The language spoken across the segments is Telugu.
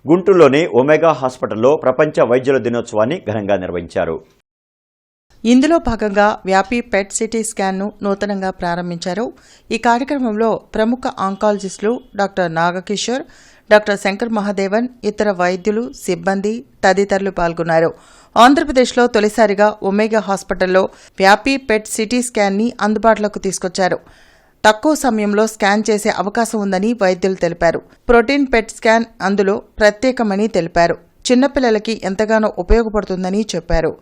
గుంటూరులోని ఒమేగా హాస్పిటల్లో ప్రపంచ వైద్యుల దినోత్సవాన్ని ఘనంగా నిర్వహించారు. ఇందులో భాగంగా వ్యాపీ పెట్ సిటీ స్కాన్ను నూతనంగా ప్రారంభించారు. ఈ కార్యక్రమంలో ప్రముఖ ఆంకాలజిస్టులు డాక్టర్ నాగకిషోర్, డాక్టర్ శంకర్ మహాదేవన్, ఇతర వైద్యులు, సిబ్బంది తదితరులు పాల్గొన్నారు. ఆంధ్రప్రదేశ్లో తొలిసారిగా ఒమేగా హాస్పిటల్లో వ్యాపీ పెట్ సిటీ స్కాన్ని అందుబాటులోకి తీసుకొచ్చారు. తక్కువ సమయంలో స్కాన్ చేసే అవకాశం ఉందని వైద్యులు తెలిపారు. ప్రోటీన్ పెట్ స్కాన్ అందులో ప్రత్యేకమని తెలిపారు. చిన్నపిల్లలకి ఎంతగానో ఉపయోగపడుతుందని చెప్పారు.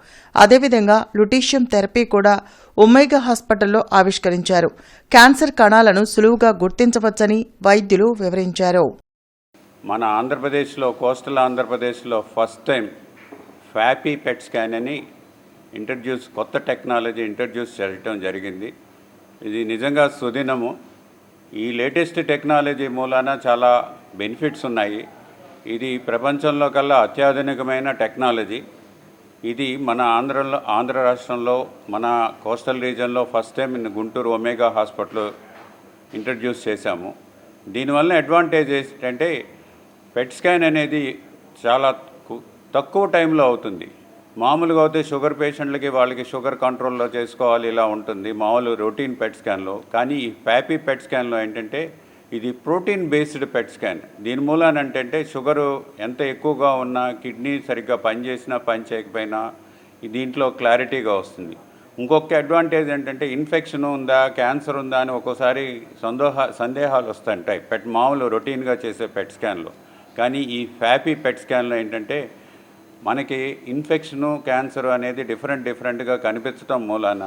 అదేవిధంగా లుటీషియం థెరపీ కూడా ఒమేగా హాస్పిటల్లో ఆవిష్కరించారు. క్యాన్సర్ కణాలను సులువుగా గుర్తించవచ్చని వైద్యులు వివరించారు. మన ఆంధ్రప్రదేశ్లో, కోస్టల్ ఆంధ్రప్రదేశ్లో ఫస్ట్ టైం వ్యాపీ పెట్ స్కాన్ అని కొత్త టెక్నాలజీ ఇంట్రడ్యూస్ చేయడం జరిగింది. ఇది నిజంగా సుదినము. ఈ లేటెస్ట్ టెక్నాలజీ మూలాన చాలా బెనిఫిట్స్ ఉన్నాయి. ఇది ప్రపంచంలో కల్లా అత్యాధునికమైన టెక్నాలజీ. ఇది మన ఆంధ్ర రాష్ట్రంలో, మన కోస్టల్ రీజియన్లో first time Guntur Omega hospital introduce చేశాము. దీనివల్ల అడ్వాంటేజ్ ఏంటంటే పెట్ స్కాన్ అనేది చాలా తక్కువ టైంలో అవుతుంది. మామూలుగా అయితే షుగర్ పేషెంట్లకి వాళ్ళకి షుగర్ కంట్రోల్లో చేసుకోవాలి, ఇలా ఉంటుంది మామూలు రొటీన్ పెట్ స్కాన్లో. కానీ ఈ వ్యాపీ పెట్ స్కాన్లో ఏంటంటే ఇది ప్రోటీన్ బేస్డ్ పెట్ స్కాన్. దీని మూలాన ఏంటంటే షుగరు ఎంత ఎక్కువగా ఉన్నా, కిడ్నీ సరిగ్గా పనిచేసినా పని చేయకపోయినా దీంట్లో క్లారిటీగా వస్తుంది. ఇంకొక అడ్వాంటేజ్ ఏంటంటే ఇన్ఫెక్షన్ ఉందా, క్యాన్సర్ ఉందా అని ఒక్కోసారి సందేహాలు వస్తుంటాయి మామూలు రొటీన్గా చేసే పెట్ స్కాన్లో. కానీ ఈ వ్యాపీ పెట్ స్కాన్లో ఏంటంటే మనకి ఇన్ఫెక్షను, క్యాన్సర్ అనేది డిఫరెంట్గా కనిపించడం మూలాన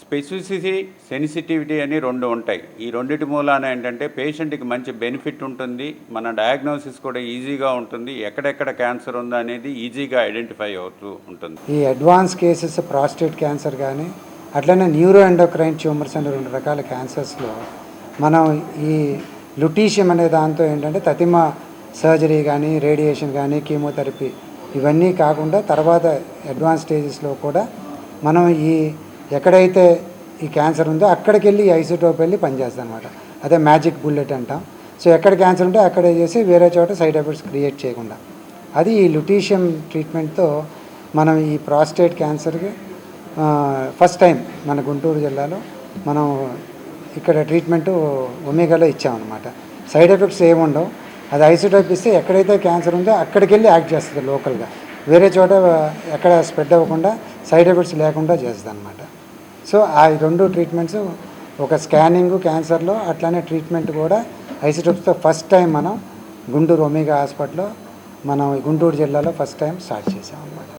స్పెసిఫిసిటీ, సెన్సిటివిటీ అని రెండు ఉంటాయి. ఈ రెండిటి మూలాన ఏంటంటే పేషెంట్కి మంచి బెనిఫిట్ ఉంటుంది. మన డయాగ్నోసిస్ కూడా ఈజీగా ఉంటుంది. ఎక్కడెక్కడ క్యాన్సర్ ఉందా అనేది ఈజీగా ఐడెంటిఫై అవుతూ ఉంటుంది. ఈ అడ్వాన్స్ కేసెస్ ప్రాస్టేట్ క్యాన్సర్ కానీ అట్లనే న్యూరో ఎండోక్రైన్ ట్యూమర్స్ అనే 2 రకాల క్యాన్సర్స్లో మనం ఈ లుటీషియం అనే దాంతో ఏంటంటే తతిమ సర్జరీ కానీ, రేడియేషన్ కానీ, కీమోథెరపీ ఇవన్నీ కాకుండా తర్వాత అడ్వాన్స్ స్టేజెస్లో కూడా మనం ఎక్కడైతే ఈ క్యాన్సర్ ఉందో అక్కడికి వెళ్ళి ఐసోటోప్ వెళ్ళి పనిచేస్తాం అనమాట. అదే మ్యాజిక్ బుల్లెట్ అంటాం. సో ఎక్కడ క్యాన్సర్ ఉంటే అక్కడే చేసి వేరే చోట సైడ్ ఎఫెక్ట్స్ క్రియేట్ చేయకుండా అది ఈ లుటీషియం ట్రీట్మెంట్తో మనం ఈ ప్రాస్టేట్ క్యాన్సర్కి ఫస్ట్ టైం మన గుంటూరు జిల్లాలో మనం ఇక్కడ ట్రీట్మెంట్ ఒమేగాలో ఇచ్చామన్నమాట. సైడ్ ఎఫెక్ట్స్ ఏముండవు. అది ఐసోటోప్ ఇస్తే ఎక్కడైతే క్యాన్సర్ ఉందో అక్కడికి వెళ్ళి యాక్ట్ చేస్తుంది లోకల్గా. వేరే చోట ఎక్కడ స్ప్రెడ్ అవ్వకుండా సైడ్ ఎఫెక్ట్స్ లేకుండా చేస్తుంది అనమాట. సో ఆ 2 ట్రీట్మెంట్స్, ఒక స్కానింగ్ క్యాన్సర్లో, అట్లానే ట్రీట్మెంట్ కూడా ఐసోటోప్స్తో ఫస్ట్ టైం మనం గుంటూరు ఒమేగా హాస్పిటల్లో మనం గుంటూరు జిల్లాలో ఫస్ట్ టైం స్టార్ట్ చేసాం అనమాట.